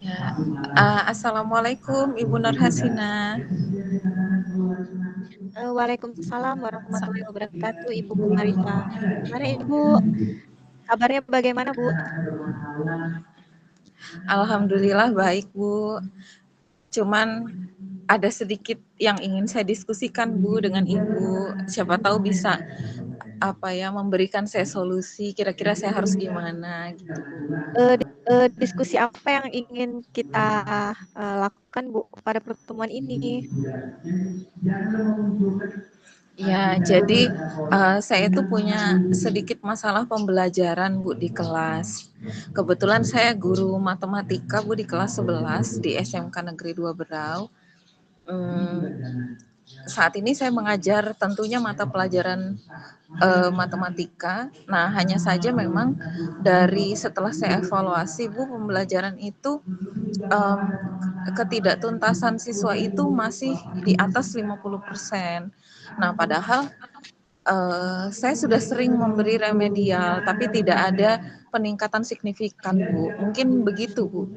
Ya, assalamualaikum Ibu Nur Hasina. Waalaikumsalam Sa- warahmatullahi wabarakatuh, Ibu Marisa. Gimana Ibu? Kabarnya bagaimana, Bu? Alhamdulillah baik Bu. Cuman ada sedikit yang ingin saya diskusikan Bu dengan Ibu. Siapa tahu bisa memberikan saya solusi. Kira-kira saya harus gimana gitu Bu. Diskusi apa yang ingin kita lakukan, Bu, pada pertemuan ini? Ya, jadi saya itu punya sedikit masalah pembelajaran Bu di kelas. Kebetulan saya guru matematika Bu di kelas 11 di SMK Negeri 2 Berau. Saat ini saya mengajar tentunya mata pelajaran matematika. Nah, hanya saja memang dari setelah saya evaluasi Bu, pembelajaran itu um, ketidaktuntasan siswa itu masih di atas 50%. Nah, padahal saya sudah sering memberi remedial, tapi tidak ada peningkatan signifikan, Bu. Mungkin begitu, Bu.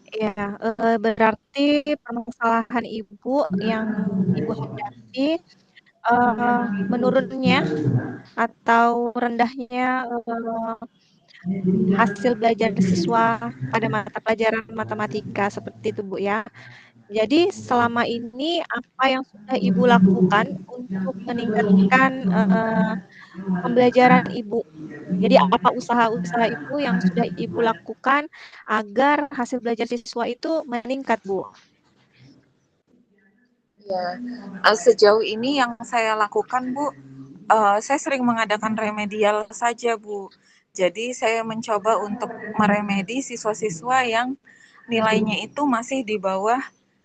Ya, berarti permasalahan Ibu yang Ibu hadapi menurunnya atau rendahnya hasil belajar siswa pada mata pelajaran matematika seperti itu, Bu ya. Jadi selama ini apa yang sudah Ibu lakukan untuk meningkatkan pembelajaran Ibu? Jadi apa usaha-usaha Ibu yang sudah Ibu lakukan agar hasil belajar siswa itu meningkat, Bu? Ya, sejauh ini yang saya lakukan, Bu, saya sering mengadakan remedial saja, Bu. Jadi saya mencoba untuk meremedi siswa-siswa yang nilainya itu masih di bawah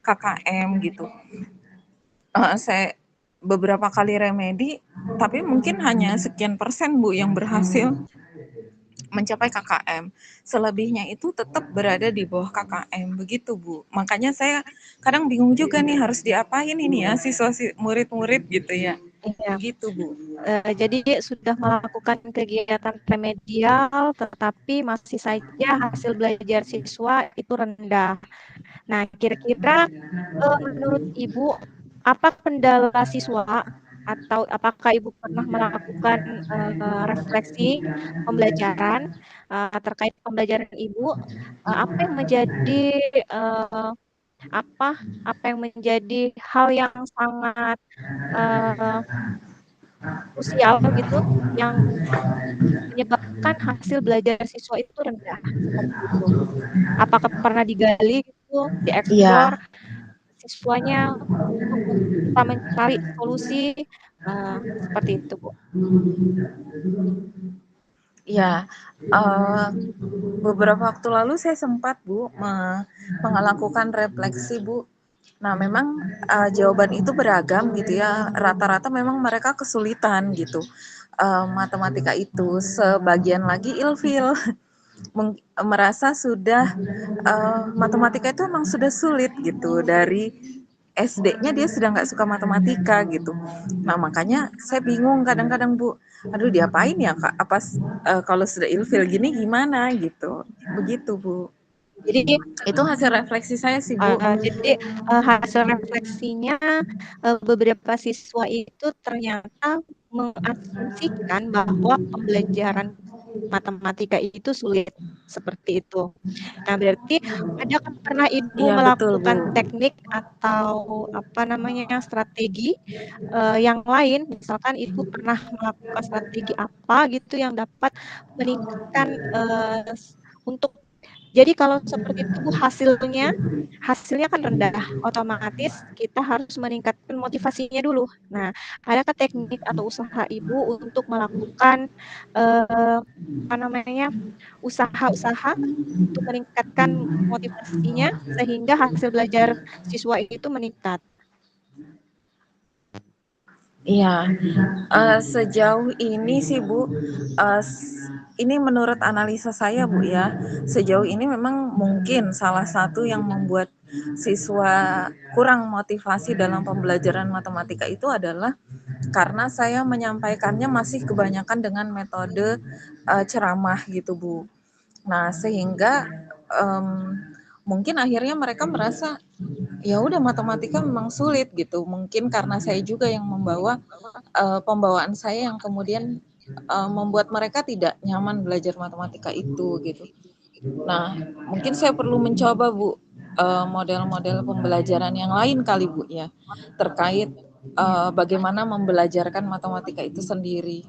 KKM gitu. Saya beberapa kali remedi, tapi mungkin hanya sekian persen Bu yang berhasil mencapai KKM. Selebihnya itu tetap berada di bawah KKM begitu Bu. Makanya saya kadang bingung juga nih harus diapain ini ya siswa murid-murid gitu ya. Iya. Begitu Bu. Jadi sudah melakukan kegiatan remedial, tetapi masih saja hasil belajar siswa itu rendah. Nah, kira-kira menurut Ibu, apa kendala siswa atau apakah Ibu pernah melakukan refleksi pembelajaran terkait pembelajaran Ibu? Apa yang menjadi eh, apa apa yang menjadi hal yang sangat eh, krusial gitu yang menyebabkan hasil belajar siswa itu rendah seperti itu. Apakah pernah digali gitu, dieksplor Iya, siswanya untuk kita mencari solusi seperti itu, Bu. iya. Eh, Beberapa waktu lalu saya sempat Bu melakukan refleksi Bu. Nah, memang jawaban itu beragam gitu ya. Rata-rata memang mereka kesulitan gitu. Matematika itu sebagian lagi ilfil merasa sudah matematika itu emang sudah sulit gitu dari SD-nya dia sudah nggak suka matematika gitu. Nah makanya saya bingung kadang-kadang Bu, aduh diapain ya kak? Apa kalau sudah ilfil gini gimana gitu? Begitu Bu. Jadi Itu hasil refleksi saya sih Bu. hasil refleksinya beberapa siswa itu ternyata mengasumsikan bahwa pembelajaran matematika itu sulit seperti itu. Nah, berarti adakah pernah Ibu Iya betul Bu. melakukan teknik atau apa namanya strategi yang lain? Misalkan Ibu pernah melakukan strategi apa gitu yang dapat meningkatkan untuk jadi kalau seperti itu Bu hasilnya kan rendah, otomatis kita harus meningkatkan motivasinya dulu. Nah, adakah teknik atau usaha Ibu untuk melakukan apa namanya usaha-usaha untuk meningkatkan motivasinya sehingga hasil belajar siswa itu meningkat? Iya, sejauh ini sih Bu, ini menurut analisa saya Bu ya, sejauh ini memang mungkin salah satu yang membuat siswa kurang motivasi dalam pembelajaran matematika itu adalah karena saya menyampaikannya masih kebanyakan dengan metode ceramah gitu Bu. Nah, sehingga mungkin akhirnya mereka merasa ya udah matematika memang sulit gitu. Mungkin karena saya juga yang membawa pembawaan saya yang kemudian membuat mereka tidak nyaman belajar matematika itu gitu. Nah, mungkin saya perlu mencoba Bu model-model pembelajaran yang lain kali Bu ya terkait bagaimana membelajarkan matematika itu sendiri.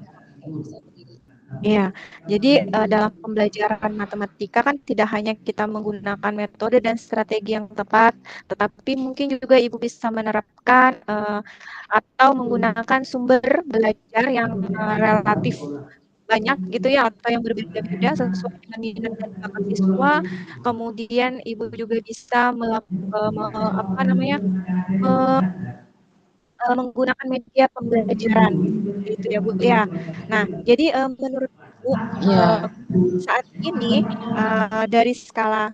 Iya, jadi dalam pembelajaran matematika kan tidak hanya kita menggunakan metode dan strategi yang tepat, tetapi mungkin juga Ibu bisa menerapkan atau menggunakan sumber belajar yang relatif banyak gitu ya, atau yang berbeda-beda sesuai dengan minat dan bakat siswa. Kemudian Ibu juga bisa apa namanya, menggunakan media pembelajaran, seperti itu ya, Bu, ya. Nah, jadi, menurut Ibu, eee, Ya, saat ini, dari skala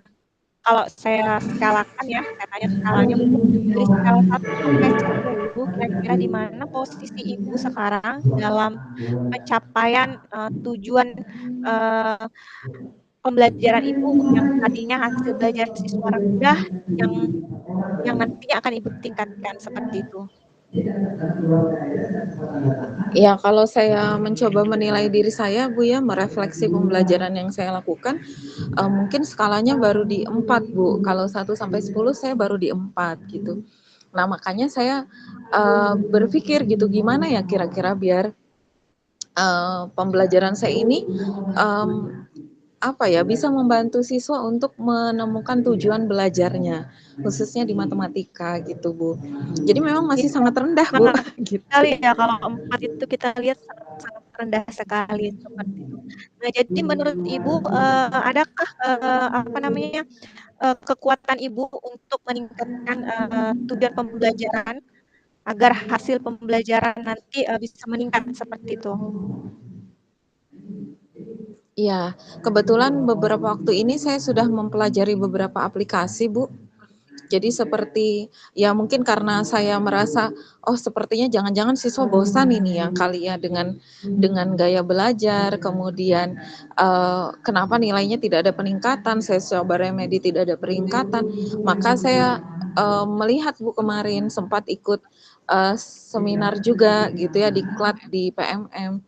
kalau saya skalakan ya, saya tanya skalanya mungkin dari skala 1 sampai 10, kira-kira di mana posisi Ibu sekarang dalam pencapaian, tujuan, eee, pembelajaran Ibu yang tadinya hasil belajar siswa rendah, yang nantinya akan Ibu tingkatkan, seperti itu? ya kalau saya mencoba menilai diri saya Bu ya, merefleksi pembelajaran yang saya lakukan, mungkin skalanya baru di 4 Bu. Kalau 1 sampai 10 saya baru di 4 gitu. Nah, makanya saya berpikir gitu gimana ya kira-kira biar pembelajaran saya ini um, apa ya bisa membantu siswa untuk menemukan tujuan belajarnya khususnya di matematika gitu Bu. Jadi memang masih Iya, sangat rendah Bu sangat sekali gitu. ya kalau 4 itu kita lihat sangat sangat rendah sekali, seperti itu. Nah, jadi menurut Ibu, adakah, apa namanya, kekuatan Ibu untuk meningkatkan, tujuan pembelajaran agar hasil pembelajaran nanti, bisa meningkat seperti itu? Iya, kebetulan beberapa waktu ini saya sudah mempelajari beberapa aplikasi Bu. Jadi seperti ya mungkin karena saya merasa oh sepertinya jangan-jangan siswa bosan ini ya kali ya dengan gaya belajar, kemudian kenapa nilainya tidak ada peningkatan, saya coba remedi tidak ada peningkatan, maka saya melihat Bu kemarin sempat ikut seminar juga gitu ya diklat di PMM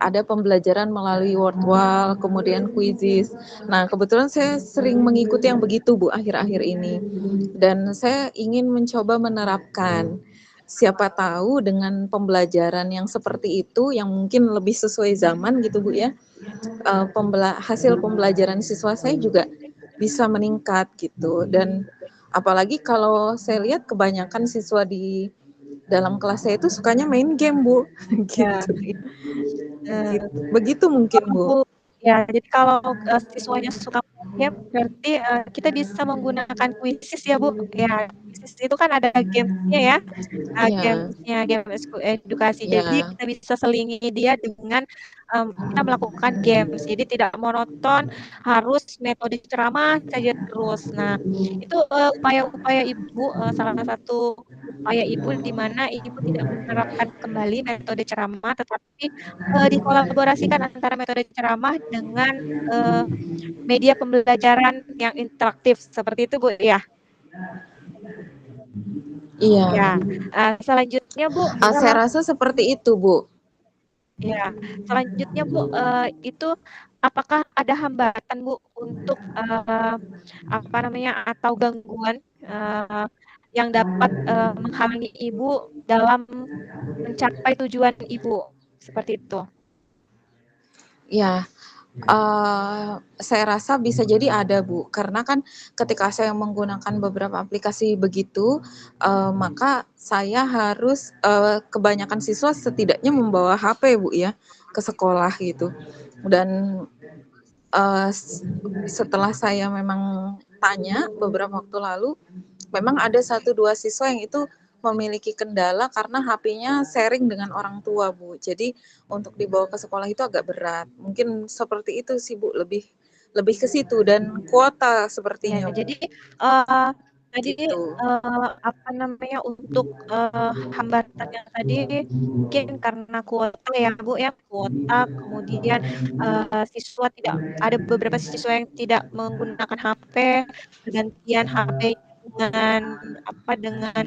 ada pembelajaran melalui Wordwall, kemudian quizzes. Nah, kebetulan saya sering mengikuti yang begitu, Bu, akhir-akhir ini. Dan saya ingin mencoba menerapkan. Siapa tahu dengan pembelajaran yang seperti itu, yang mungkin lebih sesuai zaman gitu, Bu ya, hasil pembelajaran siswa saya juga bisa meningkat gitu. Dan apalagi kalau saya lihat kebanyakan siswa di dalam kelas saya itu sukanya main game, Bu, Ya, gitu. eee, Gitu. Begitu mungkin, kalau Bu. ya, jadi kalau, siswanya suka main game, berarti, kita bisa menggunakan Quizzes ya, Bu? Ya, Quizzes itu kan ada games-nya ya. Iya, Games-nya, games edukasi. Jadi iya, kita bisa selingi dia dengan, kita melakukan games. Jadi tidak monoton, harus metode ceramah saja terus. Nah, itu, upaya-upaya Ibu, salah satu upaya Ibu di mana Ibu tidak menerapkan kembali metode ceramah, tetapi, dikolaborasikan antara metode ceramah dengan, eee, media pembelajaran yang interaktif, seperti itu, Bu, ya? iya. Ya, selanjutnya Bu, Saya rasa seperti itu, Bu. ya, selanjutnya Bu, itu apakah ada hambatan Bu untuk, apa namanya, atau gangguan, yang dapat, menghalangi Ibu dalam mencapai tujuan Ibu? Seperti itu. Ya, saya rasa bisa jadi ada, Bu. Karena kan ketika saya menggunakan beberapa aplikasi begitu, maka saya harus kebanyakan siswa setidaknya membawa HP, Bu, ya, ke sekolah gitu. Dan Eee, setelah saya memang tanya beberapa waktu lalu, memang ada 1, 2 siswa yang itu memiliki kendala karena HP-nya sharing dengan orang tua, Bu. Jadi untuk dibawa ke sekolah itu agak berat. Mungkin seperti itu sih, Bu, lebih lebih ke situ dan kuota Ya, sepertinya, Bu. jadi, eee Tadi, gitu. apa namanya, untuk, hambatannya tadi mungkin karena kuota ya, Bu, ya, kuota, kemudian, siswa tidak ada beberapa siswa yang tidak menggunakan HP, pergantian HP dengan, apa, dengan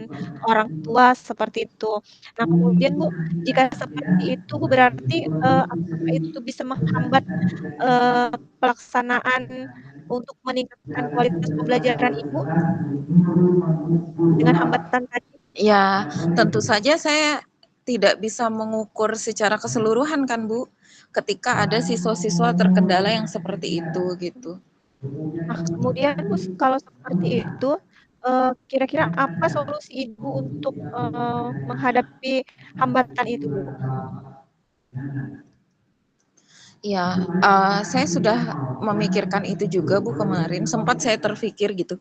orang tua, seperti itu. Nah, kemudian, Bu, jika seperti itu, Bu, berarti, apakah itu bisa menghambat, pelaksanaan untuk meningkatkan kualitas pembelajaran Ibu? Dengan hambatan tadi? Ya, tentu saja saya tidak bisa mengukur secara keseluruhan kan, Bu, ketika ada siswa-siswa terkendala yang seperti itu, gitu. Nah, kemudian Bu, kalau seperti itu, kira-kira apa solusi Ibu untuk, menghadapi hambatan itu, Bu? Ya, saya sudah memikirkan itu juga, Bu, kemarin. Sempat saya terfikir gitu,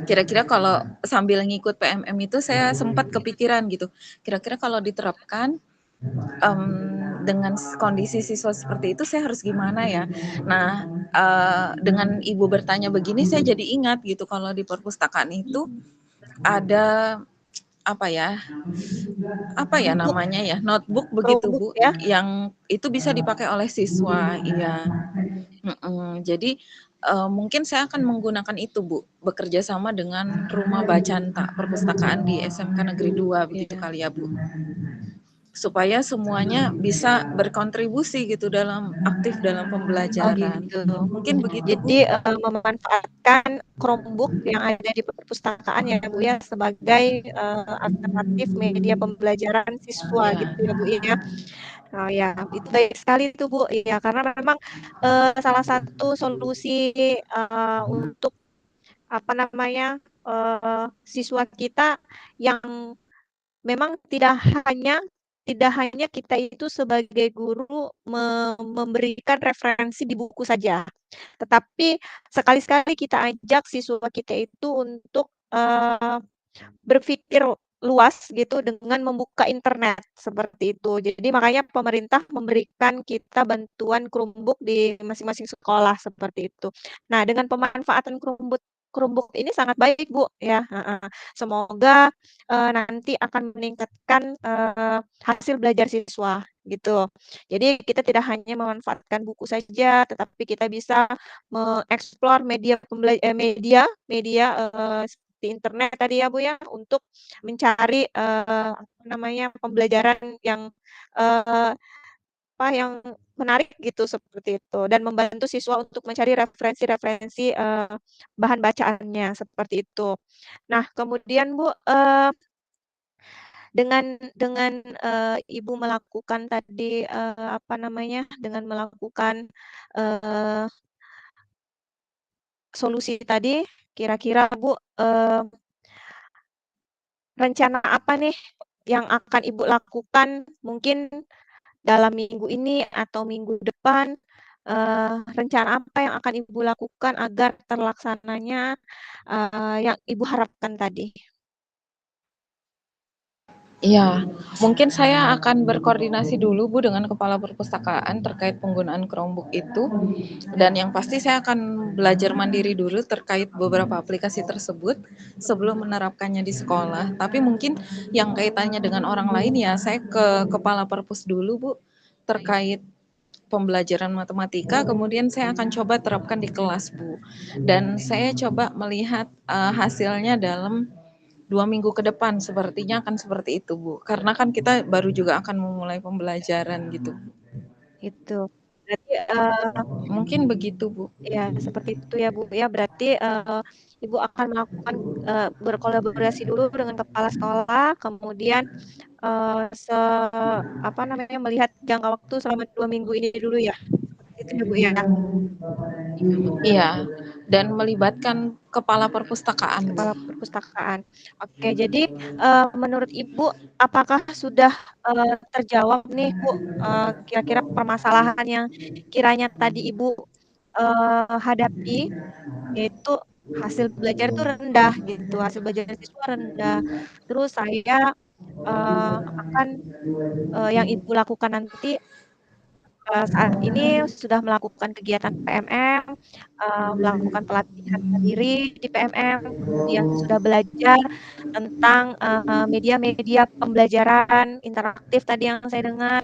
kira-kira kalau sambil ngikut PMM itu saya sempat kepikiran gitu, kira-kira kalau diterapkan, dengan kondisi siswa seperti itu saya harus gimana ya? Nah, dengan Ibu bertanya begini saya jadi ingat gitu, kalau di perpustakaan itu Mhm. ada apa ya, Notebook, namanya ya, notebook begitu, Chromebook Bu, ya? yang itu bisa dipakai oleh siswa, iya, jadi, mungkin saya akan menggunakan itu, Bu, bekerja sama dengan Rumah Bacanta Perpustakaan di SMK Negeri 2 begitu Iya. kali ya, Bu. Supaya semuanya bisa berkontribusi gitu aktif dalam Oh pembelajaran. gitu. Mungkin begitu, Jadi, Bu. memanfaatkan Chromebook yang ada di perpustakaan ya, Bu, ya, sebagai, alternatif media pembelajaran siswa Iya. gitu ya, Bu, ya? Oh ya, itu baik sekali itu, Bu, iya, karena memang, salah satu solusi, untuk apa namanya, siswa kita yang memang tidak hanya kita itu sebagai guru memberikan referensi di buku saja, tetapi sekali-sekali kita ajak siswa kita itu untuk, berpikir luas gitu dengan membuka internet, seperti itu. Jadi makanya pemerintah memberikan kita bantuan Chromebook di masing-masing sekolah, seperti itu. Nah, dengan pemanfaatan Chromebook ini sangat baik, Bu, ya, heeh. Semoga, nanti akan meningkatkan, hasil belajar siswa, gitu. Jadi kita tidak hanya memanfaatkan buku saja, tetapi kita bisa mengeksplor media media, seperti internet tadi ya, Bu, ya, untuk mencari, apa namanya, pembelajaran yang, eee, yang menarik gitu, seperti itu, dan membantu siswa untuk mencari referensi-referensi, bahan bacaannya, seperti itu. Nah, kemudian Bu, dengan Ibu melakukan tadi, apa namanya, dengan melakukan, eee, solusi tadi, kira-kira Bu, rencana apa nih yang akan Ibu lakukan mungkin dalam minggu ini atau minggu depan, rencana apa yang akan Ibu lakukan agar terlaksananya, yang Ibu harapkan tadi? Iya, mungkin saya akan berkoordinasi dulu, Bu, dengan kepala perpustakaan terkait penggunaan Chromebook itu, dan yang pasti saya akan belajar mandiri dulu terkait beberapa aplikasi tersebut sebelum menerapkannya di sekolah. Tapi mungkin yang kaitannya dengan orang lain ya saya ke kepala perpus dulu, Bu, terkait pembelajaran matematika, kemudian saya akan coba terapkan di kelas, Bu. Dan saya coba melihat, hasilnya dalam 2 minggu ke depan, sepertinya akan seperti itu, Bu. Karena kan kita baru juga akan memulai pembelajaran gitu. Gitu. Berarti, Mungkin begitu, Bu. ya seperti itu ya, Bu, ya. Berarti, Ibu akan melakukan, berkolaborasi dulu dengan kepala sekolah, kemudian, apa namanya, melihat jangka waktu selama 2 minggu ini dulu ya? Seperti itu ya, Bu, ya? Iya, dan melibatkan kepala perpustakaan, Bu. Kepala perpustakaan. Oke, jadi, menurut Ibu, apakah sudah, terjawab nih, Bu, kira-kira permasalahan yang kiranya tadi Ibu, hadapi, yaitu hasil belajar itu rendah gitu, hasil belajar siswa rendah. Terus saya, akan yang Ibu lakukan nanti saat ini sudah melakukan kegiatan PMM, melakukan pelatihan mandiri di PMM, kemudian sudah belajar tentang, media-media pembelajaran interaktif tadi yang saya dengar.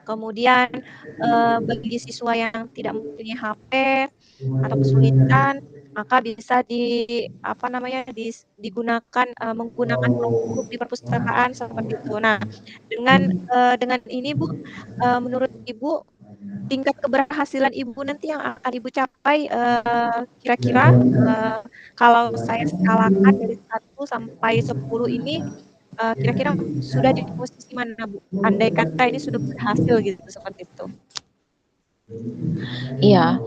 Kemudian, bagi siswa yang tidak mempunyai HP atau kesulitan, maka bisa apa namanya, digunakan, menggunakan Chromebook di perpustakaan seperti itu. Nah, dengan ini Bu, menurut Ibu, tingkat keberhasilan Ibu nanti yang akan Ibu capai, kira-kira, kalau saya skalakan dari 1 sampai 10 ini, kira-kira sudah di posisi mana Bu? Andai kata ini sudah berhasil gitu, seperti itu. Iya,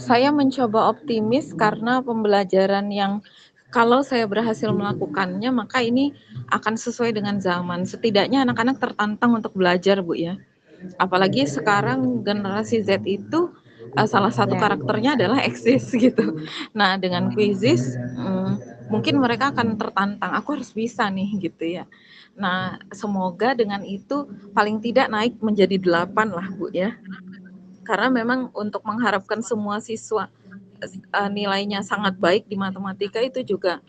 saya mencoba optimis karena pembelajaran yang kalau saya berhasil melakukannya, maka ini akan sesuai dengan zaman. Setidaknya anak-anak tertantang untuk belajar, Bu, ya. Apalagi sekarang generasi Z itu, salah satu Ya, karakternya adalah eksis gitu. Nah, dengan Quizizz, mungkin mereka akan tertantang, "Aku harus bisa nih," gitu ya. Nah, semoga dengan itu paling tidak naik menjadi 8 lah, Bu, ya. Karena memang untuk mengharapkan semua siswa nilainya sangat baik di matematika itu juga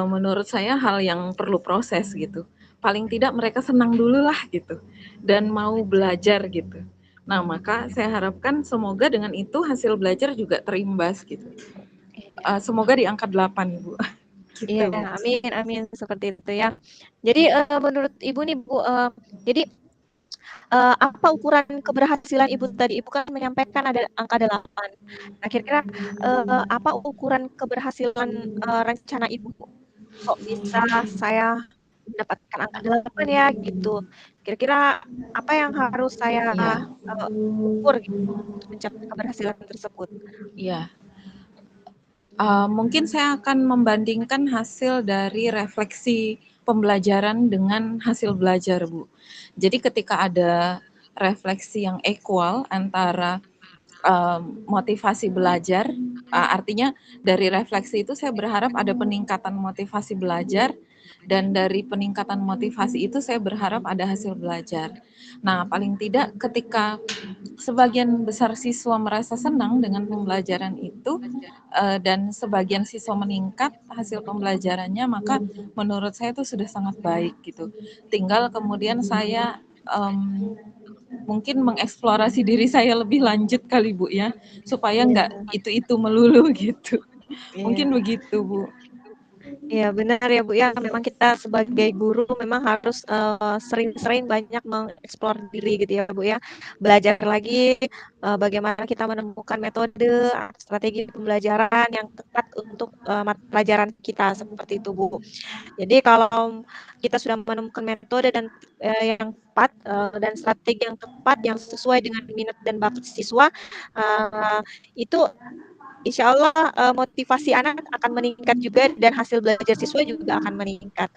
menurut saya hal yang perlu proses gitu. Paling tidak mereka senang dulu lah gitu dan mau belajar gitu. Nah, maka saya harapkan semoga dengan itu hasil belajar juga terimbas gitu. iya. Semoga di angka 8, Bu. Iya, Gitu, Bu. amin amin, seperti itu ya. Jadi, menurut Ibu nih Bu, jadi, apa ukuran keberhasilan Ibu tadi? Ibu kan menyampaikan ada angka 8. Nah, kira-kira, apa ukuran keberhasilan, rencana Ibu? Kok bisa saya mendapatkan angka 8 ya, gitu. Kira-kira apa yang harus saya, Iya, ukur gitu untuk mencapai keberhasilan tersebut? iya. Mungkin saya akan membandingkan hasil dari refleksi pembelajaran dengan hasil belajar, Bu. Jadi ketika ada refleksi yang equal antara motivasi belajar, artinya dari refleksi itu saya berharap ada peningkatan motivasi belajar dan dari peningkatan motivasi itu saya berharap ada hasil belajar. Nah, paling tidak ketika sebagian besar siswa merasa senang dengan pembelajaran itu dan sebagian siswa meningkat hasil pembelajarannya, maka menurut saya itu sudah sangat baik gitu. Tinggal kemudian saya mungkin mengeksplorasi diri saya lebih lanjut kali Bu ya, supaya Iya, nggak itu-itu melulu gitu. iya. Mungkin begitu Bu. Iya benar ya Bu ya, memang kita sebagai guru memang harus, sering-sering banyak mengeksplor diri gitu ya Bu ya. Belajar lagi, bagaimana kita menemukan metode, strategi pembelajaran yang tepat untuk, mata pelajaran kita, seperti itu Bu. Jadi kalau kita sudah menemukan metode yang tepat, dan strategi yang tepat yang sesuai dengan minat dan bakat siswa, eee, itu insya Allah, motivasi anak akan meningkat juga dan hasil belajar siswa juga akan meningkat.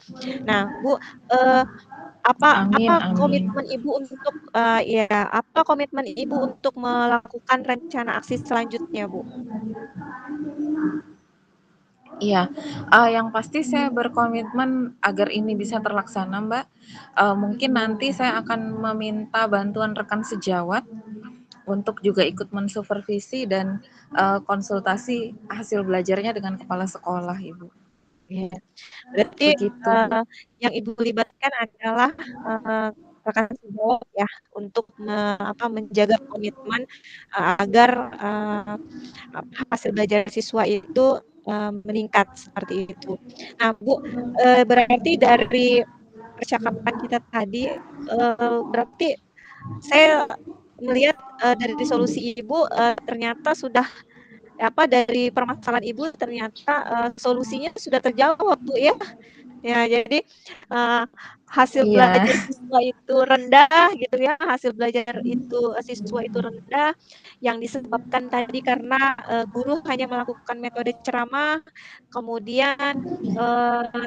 Nah, Bu, eee, apa Amin amin. komitmen Ibu untuk ya, apa komitmen Ibu untuk melakukan rencana aksi selanjutnya, Bu? Iya, yang pasti saya berkomitmen agar ini bisa terlaksana, Mbak. Mungkin nanti saya akan meminta bantuan rekan sejawat untuk juga ikut mensupervisi dan konsultasi hasil belajarnya dengan kepala sekolah, Ibu. Iya. Berarti, Begitu, Bu. yang Ibu libatkan adalah, eee, rekan sejawat ya, untuk menjaga komitmen, agar, hasil belajar siswa itu, meningkat, seperti itu. Nah, Bu, berarti dari percakapan kita tadi, berarti saya melihat, dari solusi Ibu, ternyata sudah dari permasalahan Ibu ternyata, solusinya sudah terjawab, Bu, ya. Ya, jadi, eee, hasil Iya, belajar siswa itu rendah gitu ya, hasil belajar itu siswa itu rendah, yang disebabkan tadi karena, guru hanya melakukan metode ceramah, kemudian,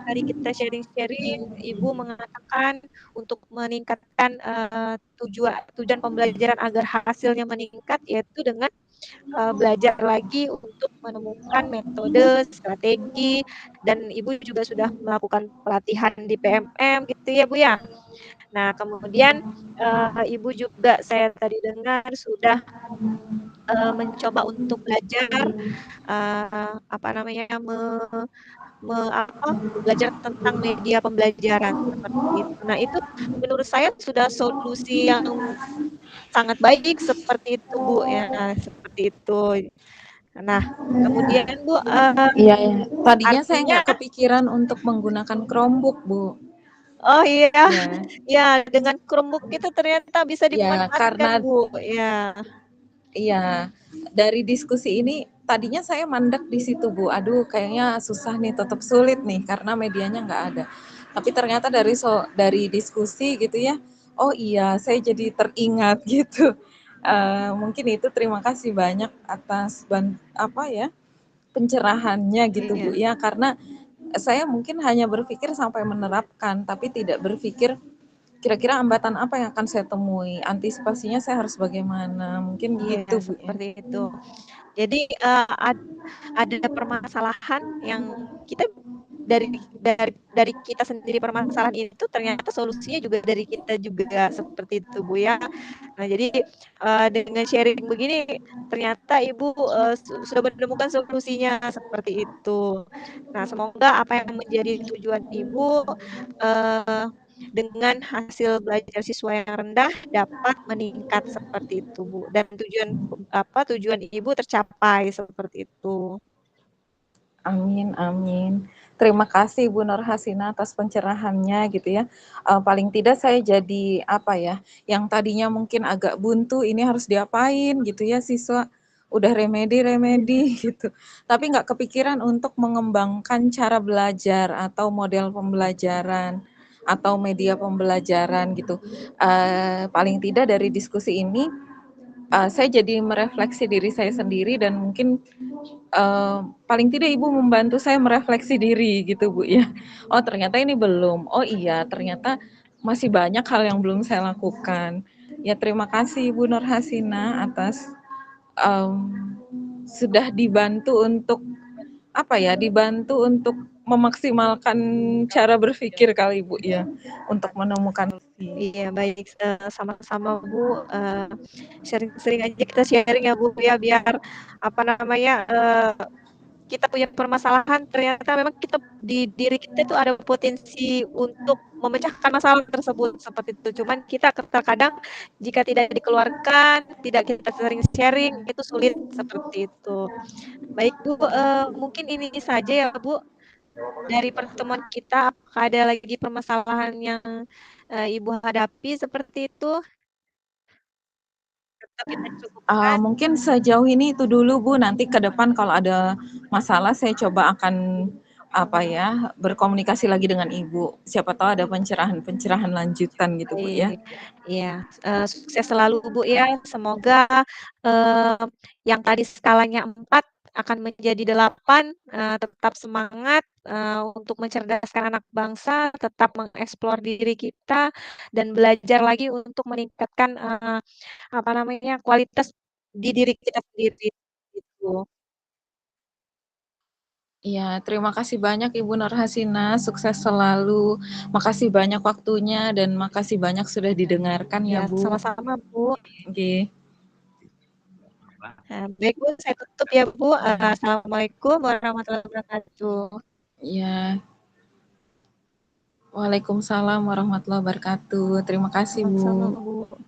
tadi kita sharing-sharing, Ibu mengatakan untuk meningkatkan, tujuan pembelajaran agar hasilnya meningkat, yaitu dengan belajar lagi untuk menemukan metode, strategi, dan Ibu juga sudah melakukan pelatihan di PMM gitu ya, Bu, ya? Nah, kemudian, Ibu juga saya tadi dengar sudah, mencoba untuk belajar, apa namanya, belajar tentang media pembelajaran, seperti itu. Nah, itu menurut saya sudah solusi yang sangat baik seperti itu, Bu, ya, seperti itu. Nah, kemudian, Bu, Iya, ya. Tadinya saya artinya nggak kepikiran untuk menggunakan Chromebook, Bu. oh, iya, Ya, ya dengan Chromebook itu ternyata bisa ya dimanfaatkan, karena Bu, ya. iya, dari diskusi ini tadinya saya mandek di situ, Bu. Aduh, kayaknya susah nih, tetap sulit nih karena medianya nggak ada. Tapi ternyata dari diskusi gitu ya, oh iya, saya jadi teringat gitu. Mungkin itu terima kasih banyak atas apa ya pencerahannya gitu, Bu Iya, ya. Karena saya mungkin hanya berpikir sampai menerapkan, tapi tidak berpikir kira-kira hambatan apa yang akan saya temui, antisipasinya saya harus bagaimana, mungkin iya, gitu, Bu ya. seperti itu. Jadi, ada permasalahan yang kita dari kita sendiri permasalahan itu ternyata solusinya juga dari kita juga, seperti itu, Bu, ya. Nah, jadi, dengan sharing begini ternyata Ibu, sudah menemukan solusinya, seperti itu. Nah, semoga apa yang menjadi tujuan Ibu, eee, dengan hasil belajar siswa yang rendah dapat meningkat, seperti itu, Bu, dan tujuan Ibu tercapai, seperti itu. Amin, amin. Terima kasih Bu Nur Hasina atas pencerahannya gitu ya. Paling tidak saya jadi apa ya, yang tadinya mungkin agak buntu ini harus diapain gitu ya siswa, udah remedi-remedi gitu. Tapi nggak kepikiran untuk mengembangkan cara belajar atau model pembelajaran atau media pembelajaran gitu. Paling tidak dari diskusi ini, saya jadi merefleksi diri saya sendiri dan mungkin paling tidak Ibu membantu saya merefleksi diri gitu, Bu, ya. Oh, ternyata ini belum. Oh iya, ternyata masih banyak hal yang belum saya lakukan. Ya, terima kasih Ibu Nur Hasina atas mmm, sudah dibantu untuk apa ya, dibantu untuk memaksimalkan cara berpikir kali, Bu, ya, untuk menemukan solusi. Iya, baik, sama-sama, Bu, sering-sering aja kita sharing ya, Bu, ya, biar apa namanya, kita punya permasalahan ternyata memang di diri kita itu ada potensi untuk memecahkan masalah tersebut, seperti itu. Cuman kita terkadang jika tidak dikeluarkan, tidak kita sering sharing, itu sulit, seperti itu. Baik, Bu, mungkin ini saja ya, Bu, dari pertemuan kita. Apakah ada lagi permasalahan yang, Ibu hadapi seperti itu? Atau kita cukupkan? Mungkin sejauh ini itu dulu, Bu, nanti ke depan kalau ada masalah saya coba akan, apa ya, berkomunikasi lagi dengan Ibu. Siapa tahu ada pencerahan-pencerahan lanjutan gitu, Bu, ya. Baik, iya, sukses selalu, Bu, ya. Semoga, eee, yang tadi skalanya 4 akan menjadi 8, tetap semangat, untuk mencerdaskan anak bangsa, tetap mengeksplor diri kita, dan belajar lagi untuk meningkatkan, apa namanya, kualitas di diri kita sendiri, gitu. Iya, terima kasih banyak Ibu Nur Hasina, sukses selalu. Makasih banyak waktunya dan makasih banyak sudah didengarkan ya, Iya, Bu. sama-sama, Bu. Oke. Baik, Bu, saya tutup ya, Bu, assalamualaikum warahmatullahi wabarakatuh. Iya. Waalaikumsalam warahmatullahi wabarakatuh. Terima kasih, Sama-sama, Bu. Bu.